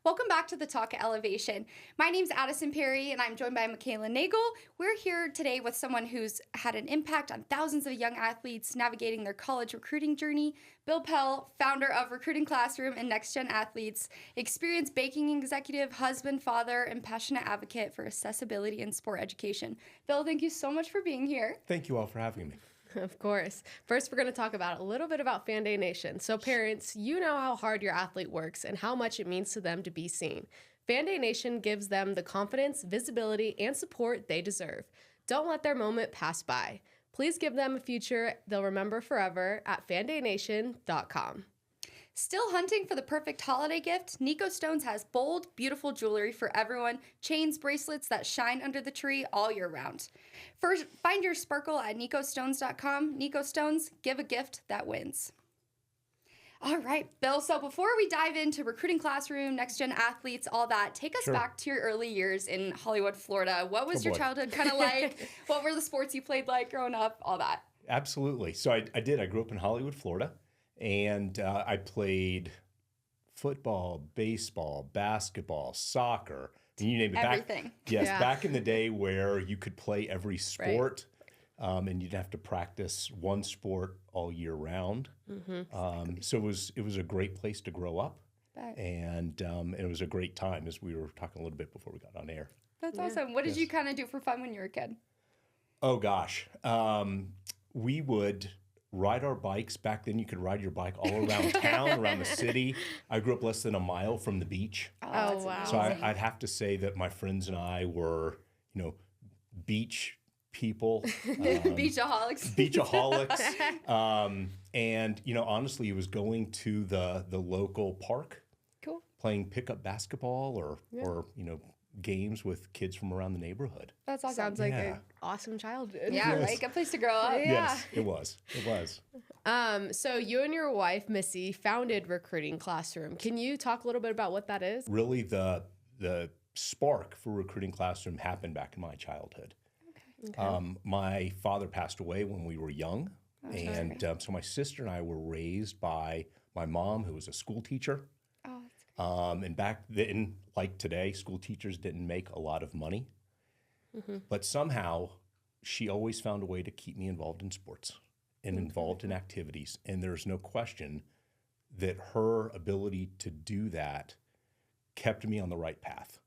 Welcome back to the Talk Elevation. My name's Addison Perry, and I'm joined by Michaela Nagel. We're here today with someone who's had an impact on thousands of young athletes navigating their college recruiting journey. Bill Pell, founder of Recruiting Classroom and Next Gen Athletes, experienced banking executive, husband, father, and passionate advocate for accessibility in sport education. Bill, thank you so much for being here. Thank you all for having me. Of course. First, we're going to talk about a little bit about Fan Day Nation. So parents, you know how hard your athlete works and how much it means to them to be seen. Fan Day Nation gives them the confidence, visibility, and support they deserve. Don't let their moment pass by. Please give them a future they'll remember forever at fandaynation.com. Still hunting for the perfect holiday gift? Nico Stones has bold, beautiful jewelry for everyone, chains, bracelets that shine under the tree all year round. First, find your sparkle at nicostones.com. Nico Stones, give a gift that wins. All right, Bill, so before we dive into Recruiting Classroom, Next Gen Athletes, all that, take us back to your early years in Hollywood, Florida. What was your childhood kind of like? What were the sports you played like growing up? All that. Absolutely. So I grew up in Hollywood, Florida. And I played football, baseball, basketball, soccer, you name it. Everything. Back in the day where you could play every sport, and you'd have to practice one sport all year round. So it was a great place to grow up, and it was a great time, as we were talking a little bit before we got on air. That's awesome. What did you kind of do for fun when you were a kid? Oh gosh, we would ride our bikes. Back then you could ride your bike all around town, around the city. I grew up less than a mile from the beach. Oh, wow. So I'd have to say that my friends and I were, beach people. Beachaholics. And, honestly, it was going to the local park. Cool. Playing pickup basketball or games with kids from around the neighborhood. That's awesome. Sounds like an awesome childhood. Yeah, right? Good place to grow up. Yes, it was. So you and your wife, Missy, founded Recruiting Classroom. Can you talk a little bit about what that is? Really, the spark for Recruiting Classroom happened back in my childhood. Okay. My father passed away when we were young. So my sister and I were raised by my mom, who was a school teacher. And back then, like today, school teachers didn't make a lot of money. But somehow, she always found a way to keep me involved in sports and involved in activities. And there's no question that her ability to do that kept me on the right path,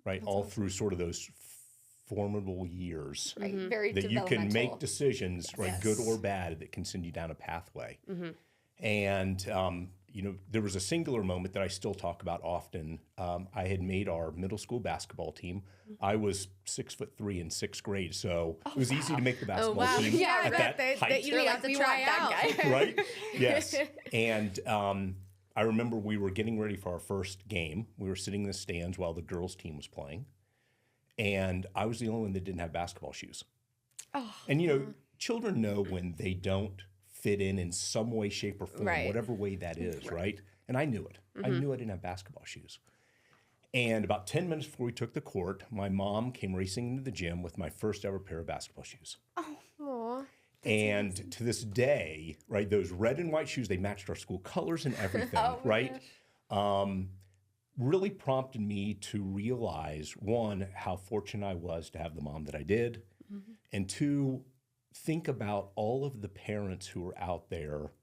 right? That's all awesome. Through sort of those formidable years Very that you can make decisions, good or bad, that can send you down a pathway. And there was a singular moment that I still talk about often. I had made our middle school basketball team. I was 6'3" in sixth grade, so it was easy to make the basketball team at that height. You have to try out. Right? Yes. And I remember we were getting ready for our first game. We were sitting in the stands while the girls' team was playing, and I was the only one that didn't have basketball shoes. And children know when they don't fit in some way, shape, or form, whatever way that is, right? And I knew it. I knew I didn't have basketball shoes. And about 10 minutes before we took the court, my mom came racing into the gym with my first ever pair of basketball shoes. And to this day, right, those red and white shoes, they matched our school colors and everything, right? Really prompted me to realize, one, how fortunate I was to have the mom that I did, and two, think about all of the parents who are out there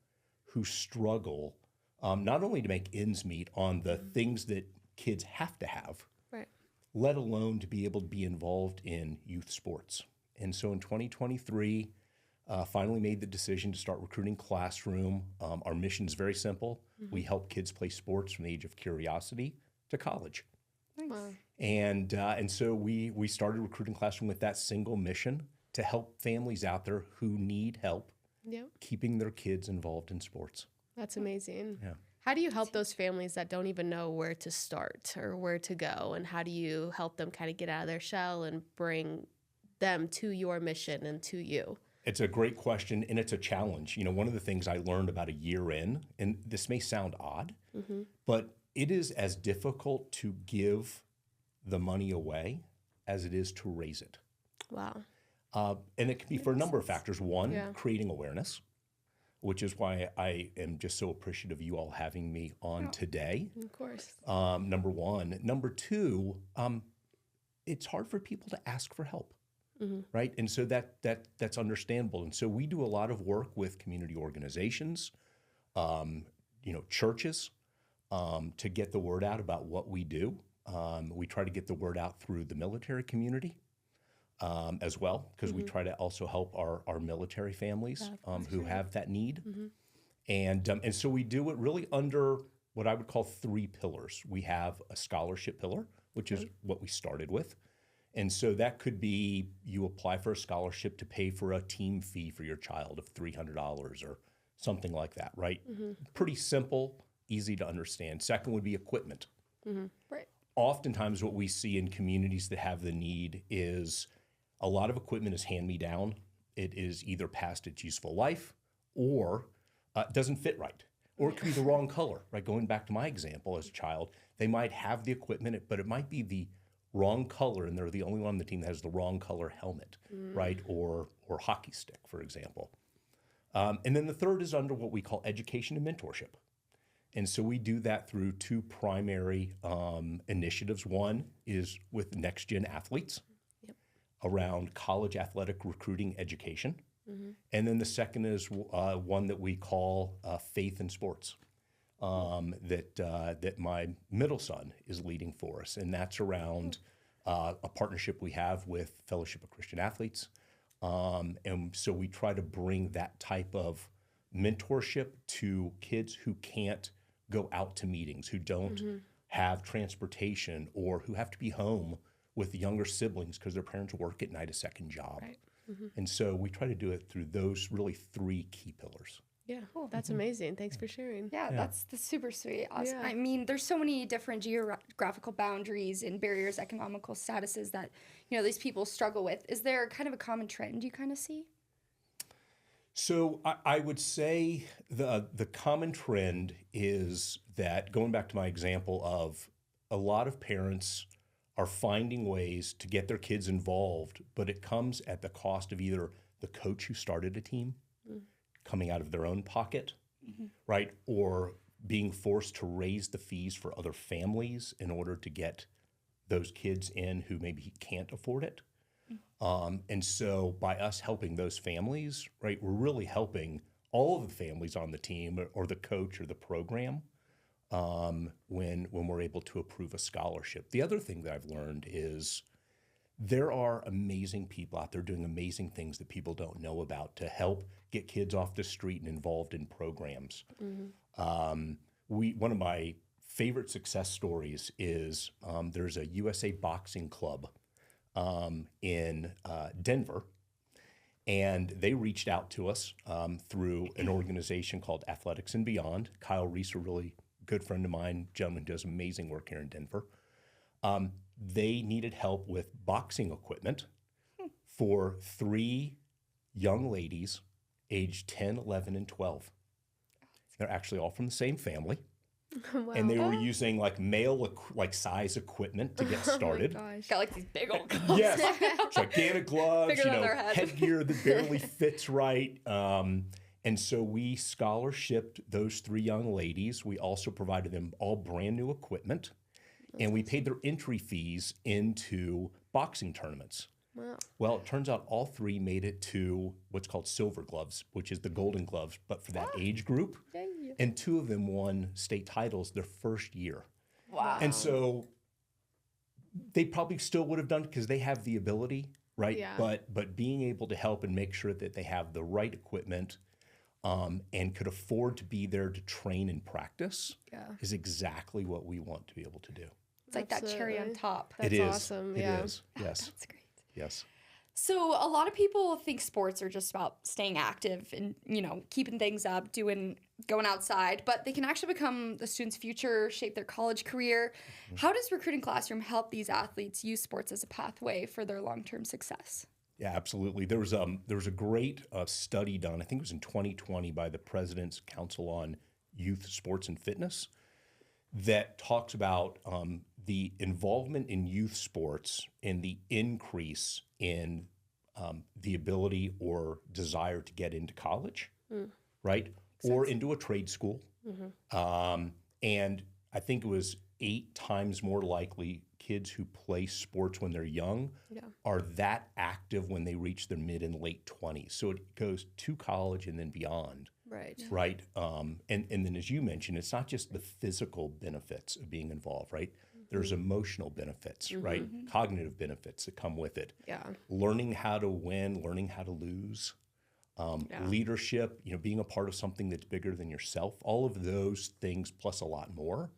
who struggle not only to make ends meet on the things that kids have to have, let alone to be able to be involved in youth sports. And so in 2023, finally made the decision to start Recruiting Classroom. Our mission is very simple. We help kids play sports from the age of curiosity to college. Nice. And so we started Recruiting Classroom with that single mission, to help families out there who need help keeping their kids involved in sports. That's amazing. Yeah. How do you help those families that don't even know where to start or where to go? And how do you help them kind of get out of their shell and bring them to your mission and to you? It's a great question, and it's a challenge. One of the things I learned about a year in, and this may sound odd, but it is as difficult to give the money away as it is to raise it. Wow. And it can be for a number of factors. One, creating awareness. which is why I am just so appreciative of you all having me on today. Of course. Number one. Number two, it's hard for people to ask for help, right? And so that's understandable. And so we do a lot of work with community organizations, churches, to get the word out about what we do. We try to get the word out through the military community as well, because we try to also help our military families who have that need. And so we do it really under what I would call 3 pillars. We have a scholarship pillar, which is what we started with. And so that could be you apply for a scholarship to pay for a team fee for your child of $300 or something like that, right? Pretty simple, easy to understand. Second would be equipment. Right. Oftentimes what we see in communities that have the need is a lot of equipment is hand-me-down. It is either past its useful life or doesn't fit right. Or it could be the wrong color, right? Going back to my example as a child, they might have the equipment, but it might be the wrong color, and they're the only one on the team that has the wrong color helmet, right? Or hockey stick, for example. And then the third is under what we call education and mentorship. And so we do that through 2 primary initiatives. One is with next-gen athletes around college athletic recruiting education. And then the second is one that we call faith in sports that my middle son is leading for us. And that's around a partnership we have with Fellowship of Christian Athletes. And so we try to bring that type of mentorship to kids who can't go out to meetings, who don't have transportation, or who have to be home with younger siblings because their parents work at night, a second job. Right. And so we try to do it through those really 3 key pillars. Yeah, that's amazing. Thanks for sharing. Yeah, that's super sweet. Awesome. Yeah. I mean, there's so many different geographical boundaries and barriers, economical statuses that, these people struggle with. Is there kind of a common trend you kind of see? So I would say the common trend is that, going back to my example of a lot of parents are finding ways to get their kids involved, but it comes at the cost of either the coach who started a team coming out of their own pocket, right? Or being forced to raise the fees for other families in order to get those kids in who maybe can't afford it. And so by us helping those families, right, we're really helping all of the families on the team or the coach or the program when we're able to approve a scholarship. The other thing that I've learned is there are amazing people out there doing amazing things that people don't know about to help get kids off the street and involved in programs. One of my favorite success stories is there's a USA Boxing Club in Denver, and they reached out to us through an organization called Athletics and Beyond. Kyle Reese, a really good friend of mine, gentleman who does amazing work here in Denver. They needed help with boxing equipment for 3 young ladies aged 10, 11, and 12. They're actually all from the same family. Wow. And they were using male size equipment to get started. Oh my gosh. Got these big old gloves. Yes, gigantic gloves, Bigger than their head. headgear that barely fits right. And so we scholarshiped those 3 young ladies. We also provided them all brand new equipment, and we paid their entry fees into boxing tournaments. Wow. Well, it turns out all 3 made it to what's called silver gloves, which is the golden gloves, but for that age group. Yay. And 2 of them won state titles their first year. Wow. And so they probably still would have done it because they have the ability, right? Yeah. But being able to help and make sure that they have the right equipment and could afford to be there to train and practice is exactly what we want to be able to do. It's like that cherry on top. That's It is. awesome. It Yeah. is. Yes. That's great. Yes. So a lot of people think sports are just about staying active and, keeping things up, going outside, but they can actually become the student's future, shape their college career. How does Recruiting Classroom help these athletes use sports as a pathway for their long-term success? Yeah, absolutely. There was a great study done, I think it was in 2020, by the President's Council on Youth Sports and Fitness that talks about the involvement in youth sports and the increase in the ability or desire to get into college, right? Or into a trade school. And I think it was 8 times more likely kids who play sports when they're young are that active when they reach their mid and late 20s. So it goes to college and then beyond. Right. Right. And then, as you mentioned, it's not just the physical benefits of being involved, right? There's emotional benefits, right? Cognitive benefits that come with it. Yeah. Learning how to win, learning how to lose, leadership, being a part of something that's bigger than yourself. All of those things, plus a lot more,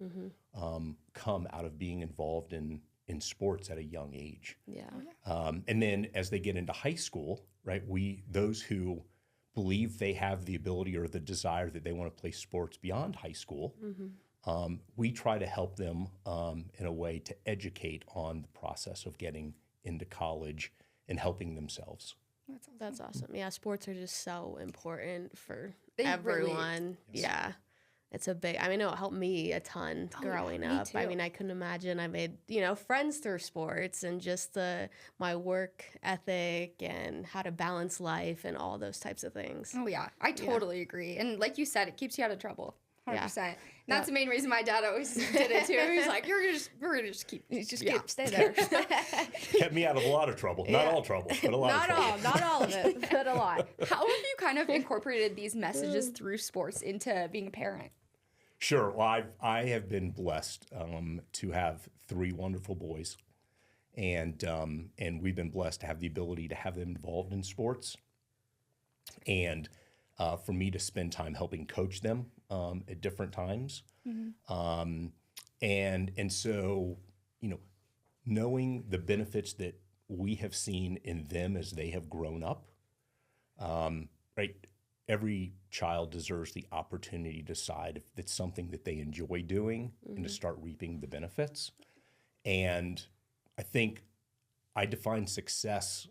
come out of being involved in sports at a young age. Yeah. And then as they get into high school, right, those who believe they have the ability or the desire that they want to play sports beyond high school, we try to help them in a way to educate on the process of getting into college and helping themselves. That's awesome. Yeah, sports are just so important for They really- everyone. Yeah. It's a big, I know it helped me a ton growing up. too. I mean, I couldn't imagine. I made, friends through sports and just my work ethic and how to balance life and all those types of things. Oh, yeah. I totally agree. And like you said, it keeps you out of trouble. 100%. Yeah. And that's the main reason my dad always did it too. He's like, we're gonna just keep, stay there. Kept me out of a lot of trouble. Not all trouble, but a lot of trouble. Not all of it, but a lot. How have you kind of incorporated these messages through sports into being a parent? Sure. Well, I have been blessed to have 3 wonderful boys, and we've been blessed to have the ability to have them involved in sports, and for me to spend time helping coach them at different times, and so knowing the benefits that we have seen in them as they have grown up, right. Every child deserves the opportunity to decide if it's something that they enjoy doing and to start reaping the benefits. And I think I define success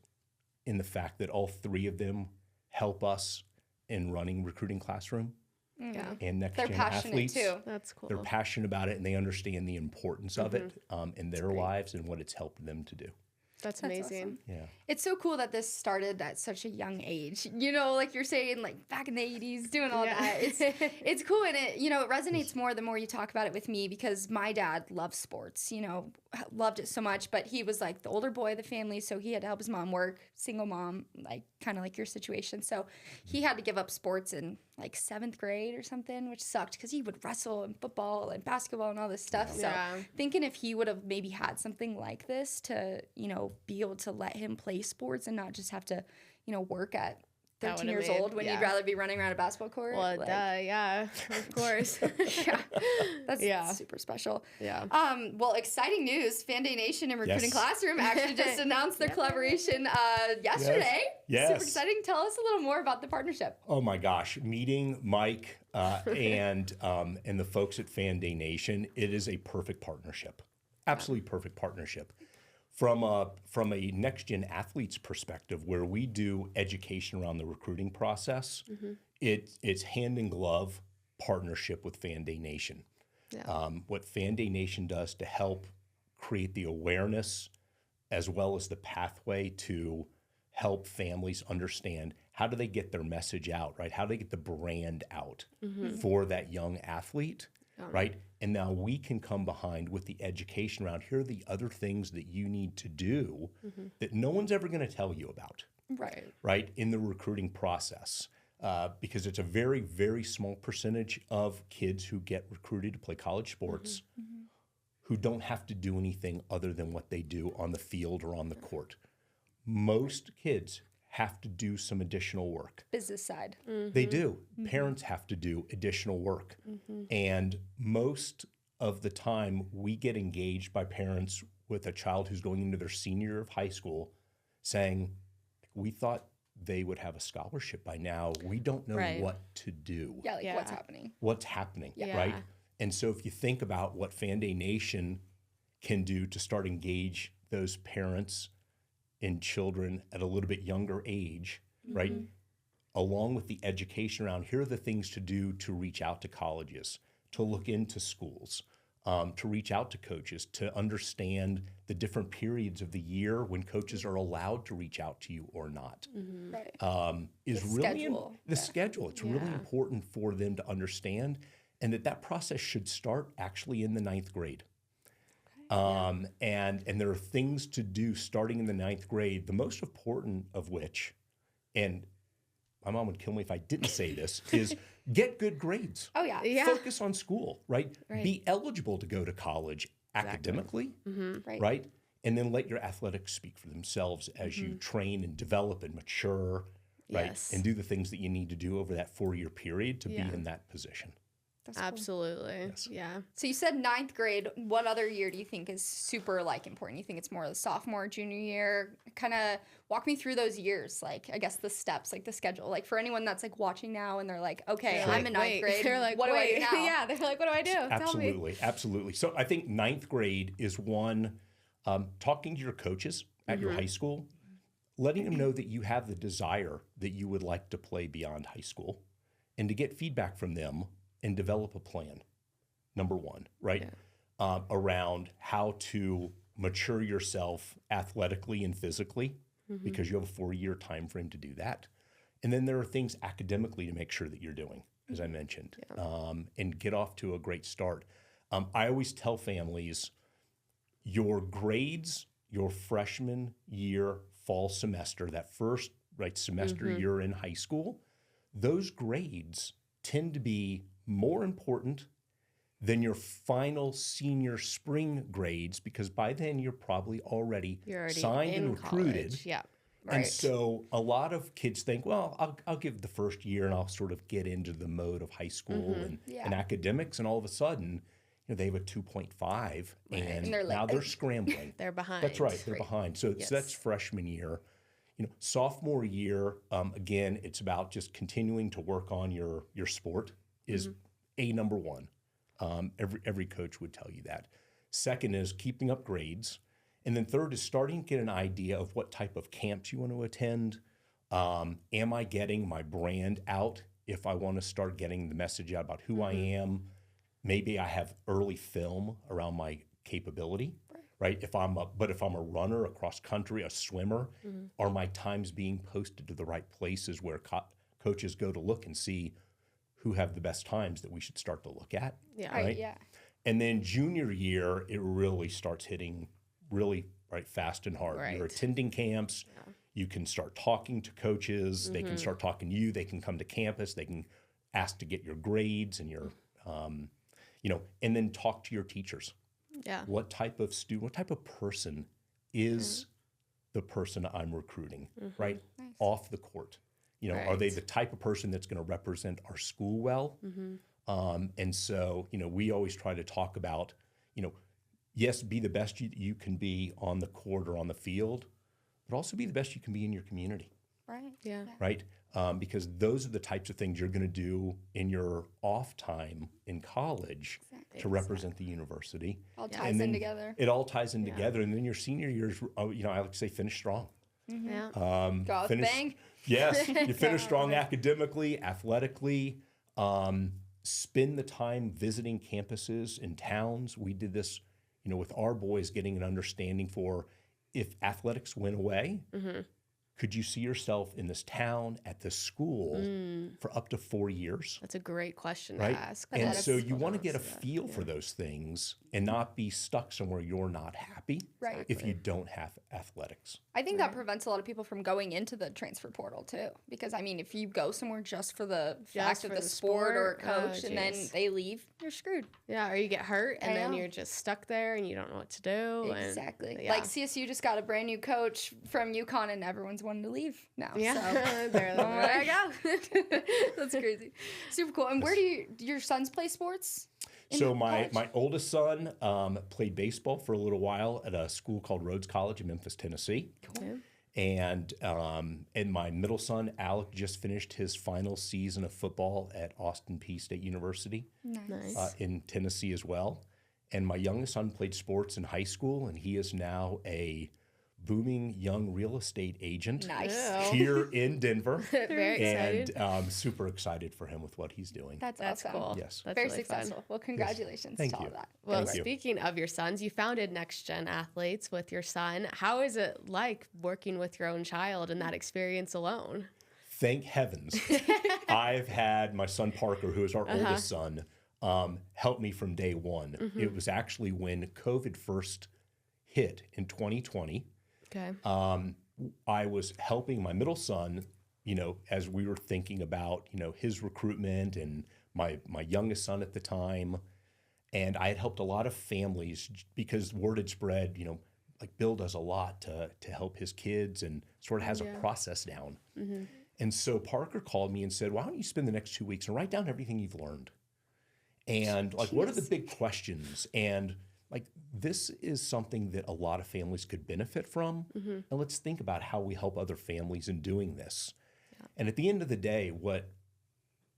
in the fact that all 3 of them help us in running Recruiting Classroom and next They're gen passionate athletes. too. That's cool. They're passionate about it and they understand the importance of it in their lives and what it's helped them to do. That's awesome. amazing. Yeah. It's so cool that this started at such a young age. Like you're saying, like back in the 80s, doing all that. It's cool, and it resonates more the more you talk about it with me, because my dad loves sports. Loved it so much, but he was like the older boy of the family, so he had to help his mom work. Single mom, like kind of like your situation. So he had to give up sports in like 7th grade or something, which sucked because he would wrestle and football and basketball and all this stuff. So thinking if he would have maybe had something like this to be able to let him play sports and not just have to work at 13 years old when you'd rather be running around a basketball court. Well, yeah, of course. That's super special. Yeah. Well, exciting news. Fan Day Nation and Recruiting Yes. Classroom actually just announced their collaboration yesterday. Yes. Super exciting. Tell us a little more about the partnership. Oh my gosh, meeting Mike and the folks at Fan Day Nation, it is a perfect partnership. Absolutely perfect partnership. From a next gen athletes perspective, where we do education around the recruiting process, it's hand in glove partnership with Fan Day Nation. What Fan Day Nation does to help create the awareness as well as the pathway to help families understand how do they get their message out, right? How do they get the brand out for that young athlete, right? And now we can come behind with the education around here are the other things that you need to do that no one's ever going to tell you about, right? In the recruiting process. Because it's a very, very small percentage of kids who get recruited to play college sports who don't have to do anything other than what they do on the field or on the court. Most kids have to do some additional work. Business side. They do. Parents have to do additional work. And most of the time we get engaged by parents with a child who's going into their senior year of high school saying, we thought they would have a scholarship by now. We don't know what to do. What's happening. What's happening, right? And so if you think about what Fan Day Nation can do to start engage those parents and children at a little bit younger age, right? Along with the education around here are the things to do to reach out to colleges, to look into schools, to reach out to coaches, to understand the different periods of the year when coaches are allowed to reach out to you or not. Right. Is The really schedule. the schedule. It's really important for them to understand, and that process should start actually in the 9th grade. And there are things to do starting in the 9th grade, the most important of which, and my mom would kill me if I didn't say this, is get good grades. Oh, yeah. Yeah. Focus on school, right? Be eligible to go to college academically, right? And then let your athletics speak for themselves as you train and develop and mature, right? Yes. And do the things that you need to do over that 4-year period to be in that position. That's cool. Absolutely. Yes. Yeah. So you said 9th grade. What other year do you think is super important? You think it's more the sophomore, junior year? Kind of walk me through those years, like I guess the steps, like the schedule. Like for anyone that's like watching now and they're like, okay, I'm in 9th grade. They're like, what do I do now? Yeah, they're like, what do I do? Absolutely, absolutely. So I think 9th grade is one, talking to your coaches at your high school, letting them know that you have the desire that you would like to play beyond high school, and to get feedback from them and develop a plan, number one, right? Around how to mature yourself athletically and physically, because you have a 4-year time frame to do that. And then there are things academically to make sure that you're doing, as I mentioned, and get off to a great start. I always tell families, your grades, your freshman year, fall semester, that first semester you're in high school, those grades tend to be more important than your final senior spring grades, because by then you're already signed and recruited. College. Yeah. And so a lot of kids think, well, I'll give the first year and I'll sort of get into the mode of high school and academics, and all of a sudden, they have a 2.5 and they're now they're scrambling. They're behind. That's right, they're behind. So that's freshman year. Sophomore year, again, it's about just continuing to work on your sport is number one. Every coach would tell you that. Second is keeping up grades. And then third is starting to get an idea of what type of camps you want to attend. Am I getting my brand out if I want to start getting the message out about who I am? Maybe I have early film around my capability, right? If I'm a runner, a cross country, a swimmer, are my times being posted to the right places where coaches go to look and see who have the best times that we should start to look at? Yeah. Right? Yeah. And then junior year, it really starts hitting really fast and hard. You're attending camps. You can start talking to coaches. They can start talking to you. They can come to campus. They can ask to get your grades and your, and then talk to your teachers. Yeah. What type of student, what type of person is the person I'm recruiting, right? Nice. Off the court. Are they the type of person that's going to represent our school well? And so, we always try to talk about, yes, be the best you can be on the court or on the field, but also be the best you can be in your community. Right. Yeah. Right? Because those are the types of things you're going to do in your off time in college to represent the university. All ties in together. It all ties in together. And then your senior years, I like to say, finish strong. Yeah. Go out with a bang. Yes, you finish strong academically, athletically. Spend the time visiting campuses and towns. We did this, with our boys, getting an understanding for if athletics went away, could you see yourself in this town, at this school for up to 4 years? That's a great question Right? to ask. And so you want to get a feel for those things and not be stuck somewhere you're not happy Right. if you don't have athletics. I think that prevents a lot of people from going into the transfer portal too. Because if you go somewhere just for the fact of the sport or coach and then they leave, you're screwed. Yeah, or you get hurt and then know. you're just stuck there and you don't know what to do. Exactly. And, Like CSU just got a brand new coach from UConn and everyone's wanting to leave now. Yeah, So. there I go. That's crazy. Super cool. And where do your sons play sports? So my oldest son played baseball for a little while at a school called Rhodes College in Memphis, Tennessee. Cool. And my middle son, Alec, just finished his final season of football at Austin Peay State University Nice. in Tennessee as well. And my youngest son played sports in high school, and he is now a booming young real estate agent Nice. here in Denver. Very excited. And I'm super excited for him with what he's doing. That's That's awesome. cool. Yes. That's Very really successful. fun. Well, congratulations Thank to all you. of that. Well, Thank you. speaking of your sons, you founded Next Gen Athletes with your son. How is it like working with your own child and that experience alone? Thank heavens. I've had my son Parker, who is our oldest son, help me from day one. It was actually when COVID first hit in 2020. Okay. I was helping my middle son, as we were thinking about, his recruitment, and my youngest son at the time. And I had helped a lot of families because word had spread, like Bill does a lot to help his kids and sort of has a process down. And so Parker called me and said, why don't you spend the next 2 weeks and write down everything you've learned? And like, what are the big questions? And like, this is something that a lot of families could benefit from. And let's think about how we help other families in doing this. And at the end of the day, what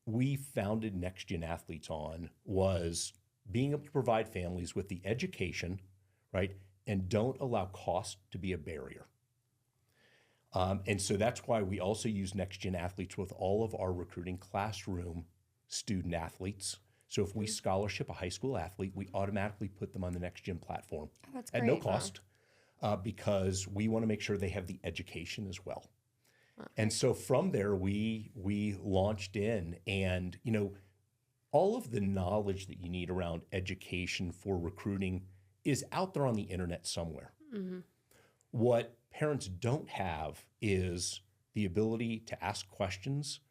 we founded Next Gen Athletes on was being able to provide families with the education, right? And don't allow cost to be a barrier. And so that's why we also use Next Gen Athletes with all of our recruiting classroom student athletes. So if we scholarship a high school athlete, we automatically put them on the Next Gen platform at no cost, because we want to make sure they have the education as well. And so from there, we launched in, and all of the knowledge that you need around education for recruiting is out there on the internet somewhere. What parents don't have is the ability to ask questions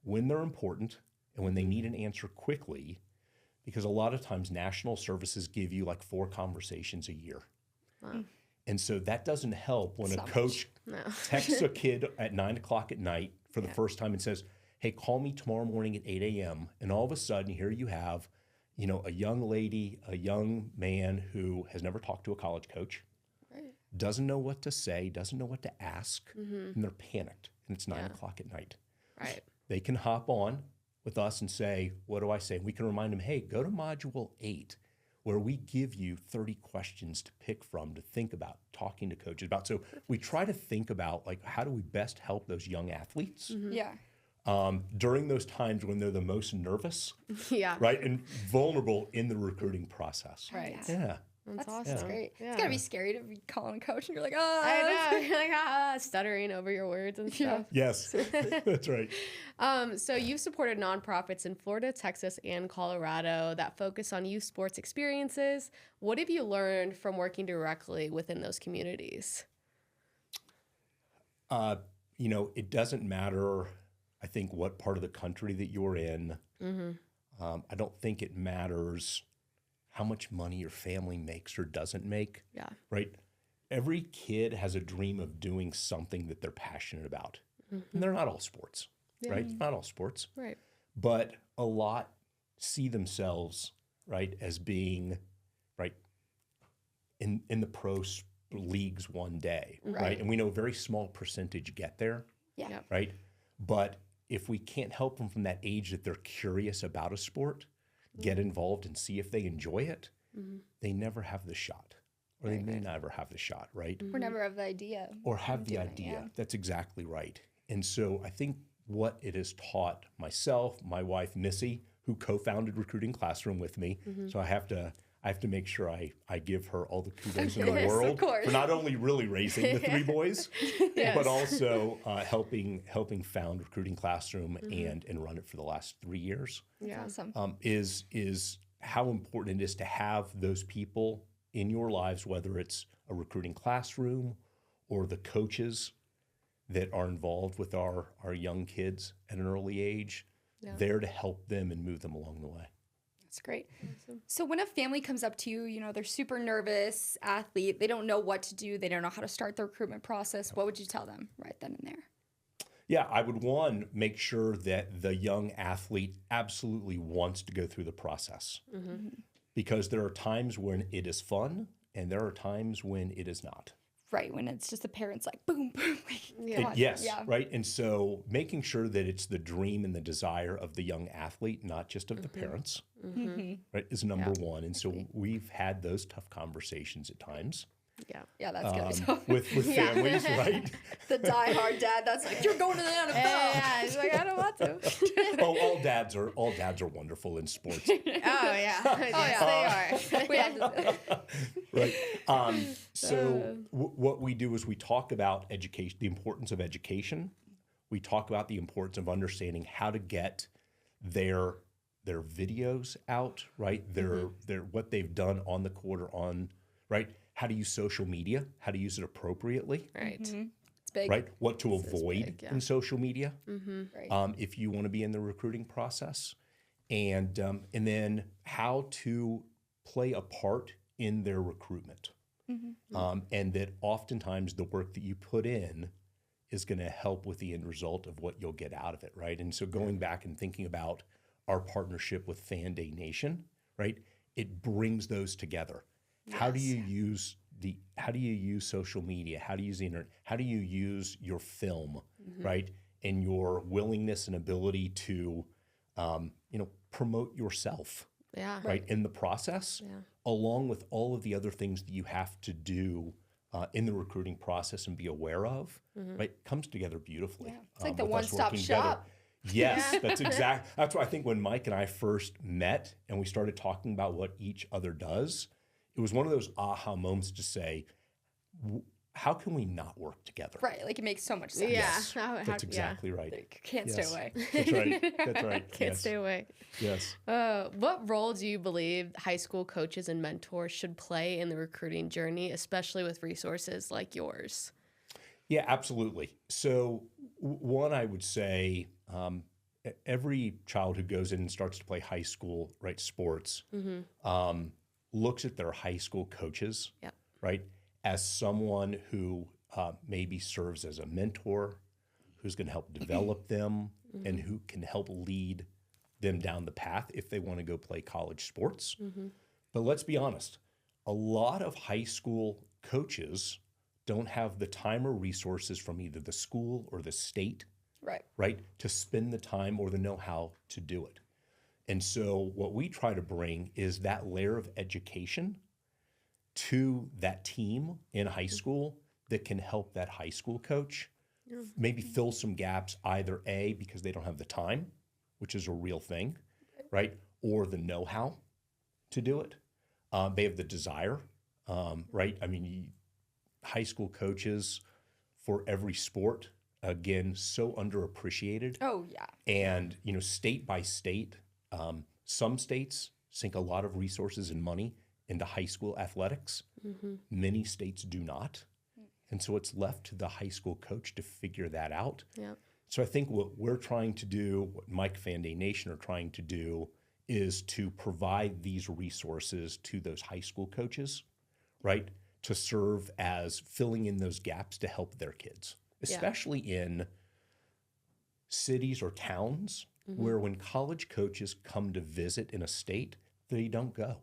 when they're important and when they need an answer quickly, because a lot of times national services give you like 4 conversations a year. And so that doesn't help when a coach texts a kid at 9 o'clock at night for the first time and says, hey, call me tomorrow morning at 8 a.m. And all of a sudden, here you have, a young lady, a young man who has never talked to a college coach, doesn't know what to say, doesn't know what to ask, and they're panicked, and it's 9 o'clock at night. Right. They can hop on with us and say, what do I say? We can remind them, hey, go to module 8, where we give you 30 questions to pick from, to think about, talking to coaches about. So we try to think about, like, how do we best help those young athletes during those times when they're the most nervous, right, and vulnerable in the recruiting process. Right. Yeah. That's awesome. That's great. Yeah. It's gotta be scary to be calling a coach and you're like, I know. You're like, stuttering over your words and stuff. Yes, that's right. So you've supported nonprofits in Florida, Texas, and Colorado that focus on youth sports experiences. What have you learned from working directly within those communities? It doesn't matter, I think, what part of the country that you're in. I don't think it matters how much money your family makes or doesn't make. Yeah. Right? Every kid has a dream of doing something that they're passionate about. And they're not all sports, right? Not all sports. Right. But a lot see themselves, right, as being, right, in the leagues one day, right? And we know a very small percentage get there, right? But if we can't help them from that age that they're curious about a sport, get involved and see if they enjoy it, they never have the shot, or they may never have the shot, right? or never have the idea. Or have the idea. That's exactly right. And so I think what it has taught myself, my wife, Missy, who co-founded Recruiting Classroom with me, so I have to make sure I give her all the kudos in the world for not only really raising the 3 boys, but also helping found Recruiting Classroom and run it for the last 3 years. That's awesome. Is how important it is to have those people in your lives, whether it's a recruiting classroom or the coaches that are involved with our young kids at an early age, there to help them and move them along the way. That's great. Awesome. So when a family comes up to you, they're super nervous, athlete, they don't know what to do, they don't know how to start the recruitment process, what would you tell them right then and there? Yeah, I would, make sure that the young athlete absolutely wants to go through the process, because there are times when it is fun and there are times when it is not. Right, when it's just the parents like, boom, boom. Yes, right? And so making sure that it's the dream and the desire of the young athlete, not just of the parents, right, is number one. And so we've had those tough conversations at times. Yeah, that's gonna be tough. with families, right? The diehard dad that's like, you're going to the NFL. Yeah, he's like, I don't want to. Oh, all dads are wonderful in sports. Oh yeah. Yes, they are. We have to, Right. So what we do is we talk about education, the importance of education. We talk about the importance of understanding how to get their videos out, right? Their what they've done on the court or on, right? How to use social media, how to use it appropriately, Right. it's big. right? What to avoid big, yeah. in social media, Right. if you want to be in the recruiting process, and then how to play a part in their recruitment, and that oftentimes the work that you put in is going to help with the end result of what you'll get out of it, right? And so going back and thinking about our partnership with Fan Day Nation, right? It brings those together. How do you use social media? How do you use the internet? How do you use your film, right? And your willingness and ability to, promote yourself, Yeah. right? In the process, along with all of the other things that you have to do in the recruiting process and be aware of, right? Comes together beautifully. Yeah. It's like the with us one-stop working together. shop. Yes, that's why I think when Mike and I first met and we started talking about what each other does, it was one of those aha moments to say, how can we not work together? Right. Like it makes so much sense. Yeah. Yes, that's exactly right. Like, can't Yes. stay away. That's right. That's right. Can't yes. stay away. Yes. What role do you believe high school coaches and mentors should play in the recruiting journey, especially with resources like yours? Yeah, absolutely. So one, I would say every child who goes in and starts to play high school, right, sports, looks at their high school coaches, Yep. right, as someone who maybe serves as a mentor, who's going to help develop them, and who can help lead them down the path if they want to go play college sports. But let's be honest, a lot of high school coaches don't have the time or resources from either the school or the state, Right. to spend the time or the know-how to do it. And so what we try to bring is that layer of education to that team in high school that can help that high school coach maybe fill some gaps, either A, because they don't have the time, which is a real thing, right? Or the know-how to do it. They have the desire, right? I mean, high school coaches for every sport, again, so underappreciated. Oh, yeah. And, state by state, some states sink a lot of resources and money into high school athletics. Many states do not. And so it's left to the high school coach to figure that out. Yep. So I think what we're trying to do, what Mike Fan Day Nation are trying to do, is to provide these resources to those high school coaches, right? To serve as filling in those gaps to help their kids, especially in cities or towns where when college coaches come to visit in a state, they don't go.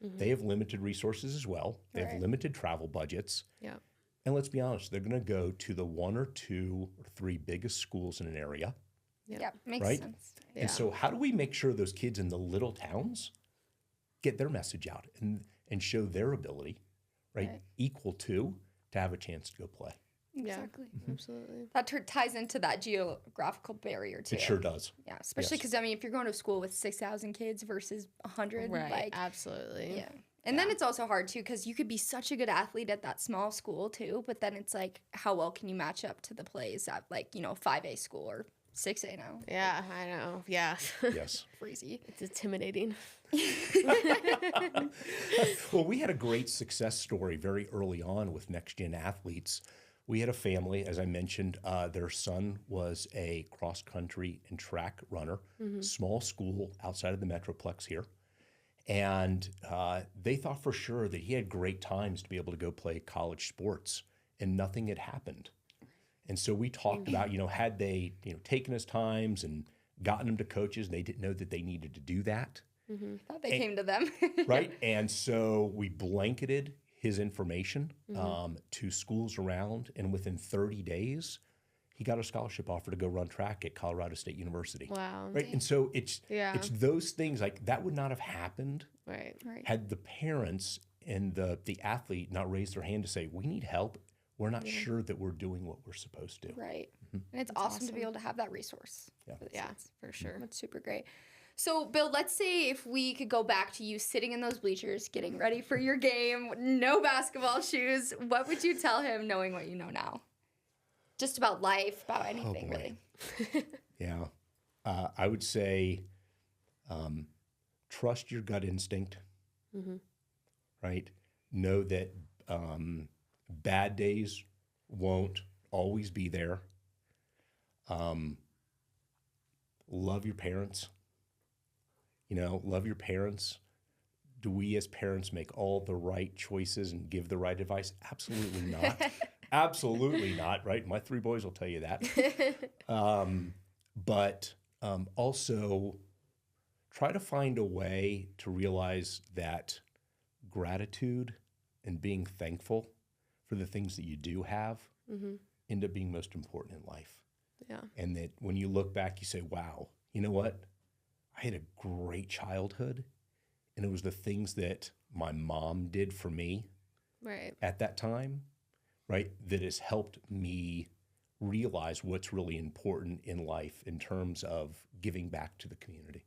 They have limited resources as well. They have limited travel budgets. Yeah. And let's be honest, they're going to go to the 1 or 2 or 3 biggest schools in an area. Yeah. Makes Right? sense. And so how do we make sure those kids in the little towns get their message out and show their ability, right, equal to have a chance to go play? Exactly. Absolutely. That ties into that geographical barrier too. It sure does. Yeah, especially Yes. because if you're going to school with 6,000 kids versus 100, Right. like Absolutely. yeah. And then it's also hard too because you could be such a good athlete at that small school too, but then it's like, how well can you match up to the plays at 5A school or 6A now? Yeah, I know. Yeah. Yes. Crazy. It's intimidating. Well, we had a great success story very early on with Next Gen Athletes. We had a family, as I mentioned, their son was a cross country and track runner, small school outside of the Metroplex here. And they thought for sure that he had great times to be able to go play college sports, and nothing had happened. And so we talked about, had they, taken his times and gotten him to coaches, they didn't know that they needed to do that. Thought they came to them. Right. And so we blanketed his information to schools around, and within 30 days, he got a scholarship offer to go run track at Colorado State University. Wow. Right. And so it's Yeah. those things like that would not have happened Right. Right. had the parents the athlete not raise their hand to say, we need help. We're not sure that we're doing what we're supposed to. Right. And it's awesome to be able to have that resource. Yeah. For the Yeah, kids. for sure. That's super great. So, Bill, let's say if we could go back to you sitting in those bleachers, getting ready for your game, no basketball shoes, what would you tell him knowing what you know now? Just about life, about anything, boy. really. Yeah. I would say trust your gut instinct, right? Know that bad days won't always be there. Love your parents. Love your parents. Do we as parents make all the right choices and give the right advice? Absolutely not. Absolutely not, right? My 3 boys will tell you that. But also try to find a way to realize that gratitude and being thankful for the things that you do have end up being most important in life. Yeah. And that when you look back, you say, wow, you know what? I had a great childhood, and it was the things that my mom did for me Right. at that time, right, that has helped me realize what's really important in life in terms of giving back to the community.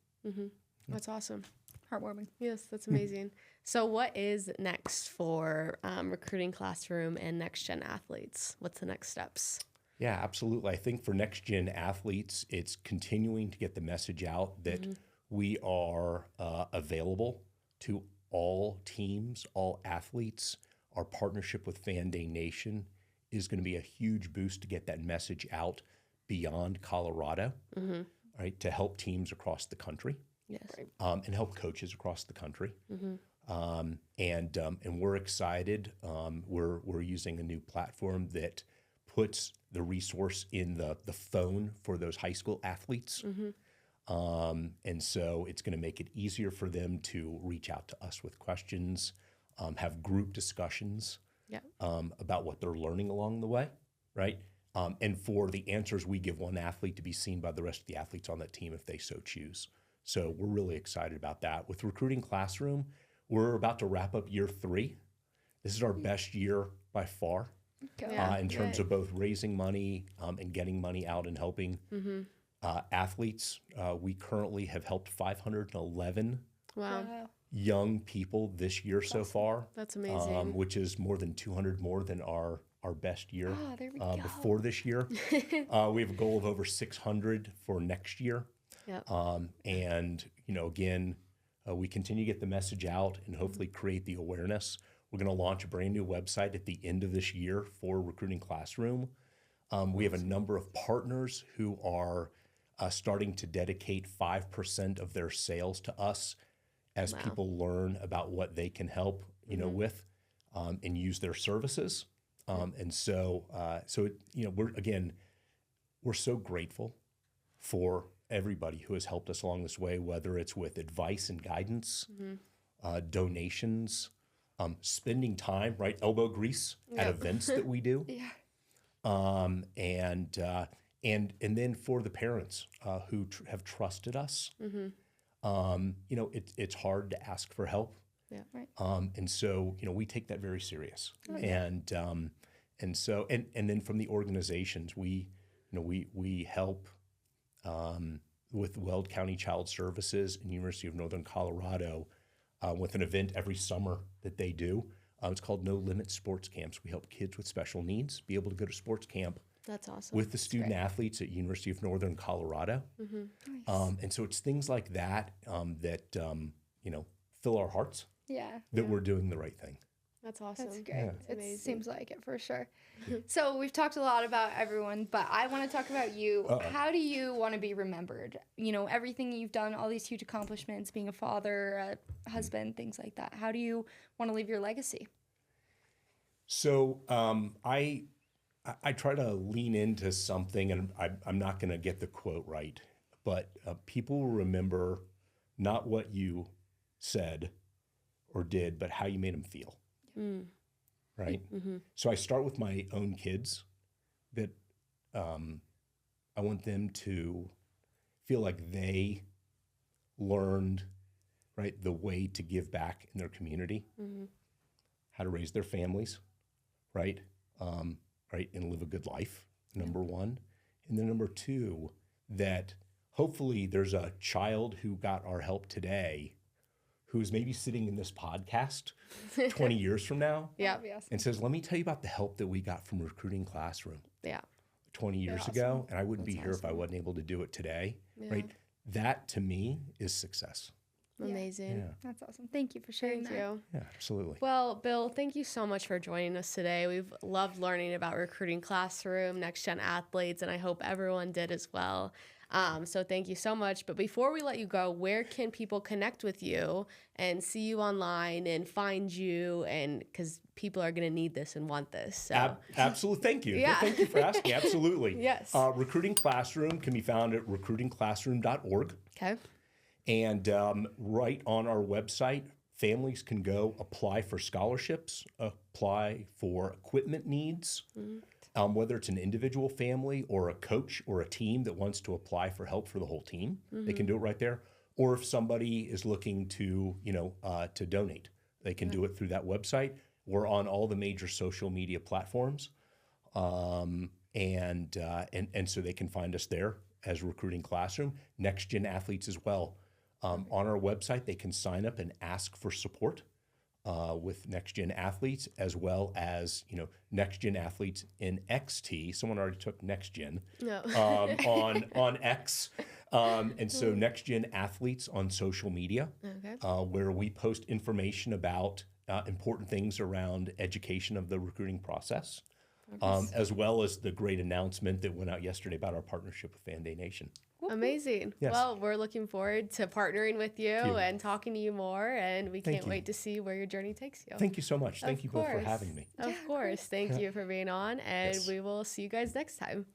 That's awesome. Heartwarming. Yes, that's amazing. So what is next for Recruiting Classroom and Next Gen Athletes? What's the next steps? Yeah, absolutely. I think for Next Gen Athletes, it's continuing to get the message out that we are available to all teams, all athletes. Our partnership with Fan Day Nation is going to be a huge boost to get that message out beyond Colorado, right, to help teams across the country. Yes. And help coaches across the country. And we're excited. We're using a new platform that puts the resource in the phone for those high school athletes. And so it's going to make it easier for them to reach out to us with questions, have group discussions about what they're learning along the way, right? And for the answers we give one athlete to be seen by the rest of the athletes on that team if they so choose. So we're really excited about that. With Recruiting Classroom, we're about to wrap up year 3. This is our best year by far in terms of both raising money and getting money out and helping athletes. We currently have helped 511 Wow. young people this year so far. That's amazing. Which is more than 200 more than our best year Oh, there we go. before this year. We have a goal of over 600 for next year. Yep. And, again, we continue to get the message out and hopefully create the awareness. We're going to launch a brand new website at the end of this year for Recruiting Classroom. We have a number of partners who are starting to dedicate 5% of their sales to us as people learn about what they can help, with and use their services. And so, we're so grateful for everybody who has helped us along this way, whether it's with advice and guidance, donations, spending time, right? Elbow grease at events that we do. And then for the parents who have trusted us, it's hard to ask for help. Yeah. Right. And so, we take that very serious. And so then from the organizations, we help with Weld County Child Services and University of Northern Colorado with an event every summer that they do. It's called No Limit Sports Camps. We help kids with special needs be able to go to sports camp. That's awesome. With the student athletes at University of Northern Colorado. Nice. And so it's things like that that fill our hearts that we're doing the right thing. That's awesome. That's great. That's It amazing. seems like it for sure. So we've talked a lot about everyone, but I want to talk about you. How do you want to be remembered? Everything you've done, all these huge accomplishments, being a father, a husband, things like that. How do you want to leave your legacy? So I try to lean into something, and I'm not going to get the quote right, but people will remember not what you said or did, but how you made them feel. Right? So I start with my own kids that I want them to feel like they learned, right, the way to give back in their community. how to raise their families, right? Right, and live a good life, number one. And then number two, that hopefully there's a child who got our help today who's maybe sitting in this podcast 20 years from now Yeah. Yes. and says, let me tell you about the help that we got from Recruiting Classroom Yeah. 20 years awesome. ago, and I wouldn't be That's here if I awesome. wasn't able to do it today, Yeah. right? That to me is success. Amazing. Yeah, That's awesome. Thank you for sharing Thank that. you. yeah, absolutely. Well, Bill, thank you so much for joining us today. We've loved learning about Recruiting Classroom, Next Gen Athletes, and I hope everyone did as well. So thank you so much. But before we let you go, where can people connect with you and see you online and find you? And because people are going to need this and want this. So. Absolutely. Thank you. Yeah. Thank you for asking. Absolutely. Yes. Recruiting Classroom can be found at recruitingclassroom.org. Okay. And right on our website, families can go apply for scholarships, apply for equipment needs, whether it's an individual family or a coach or a team that wants to apply for help for the whole team, they can do it right there. Or if somebody is looking to, to donate, they can do it through that website. We're on all the major social media platforms, and so they can find us there as Recruiting Classroom. Next Gen Athletes as well. On our website, they can sign up and ask for support with Next Gen Athletes, as well as Next Gen Athletes in XT. Someone already took Next Gen No. on X, and so Next Gen Athletes on social media, Okay. where we post information about important things around education of the recruiting process, as well as the great announcement that went out yesterday about our partnership with Fan Day Nation. Amazing. Yes. Well, we're looking forward to partnering with you and talking to you more, and we Thank can't you. wait to see where your journey takes you. Thank you so much. Thank Of you both for course. having me. Of course. Thank you for being on, and Yes. we will see you guys next time.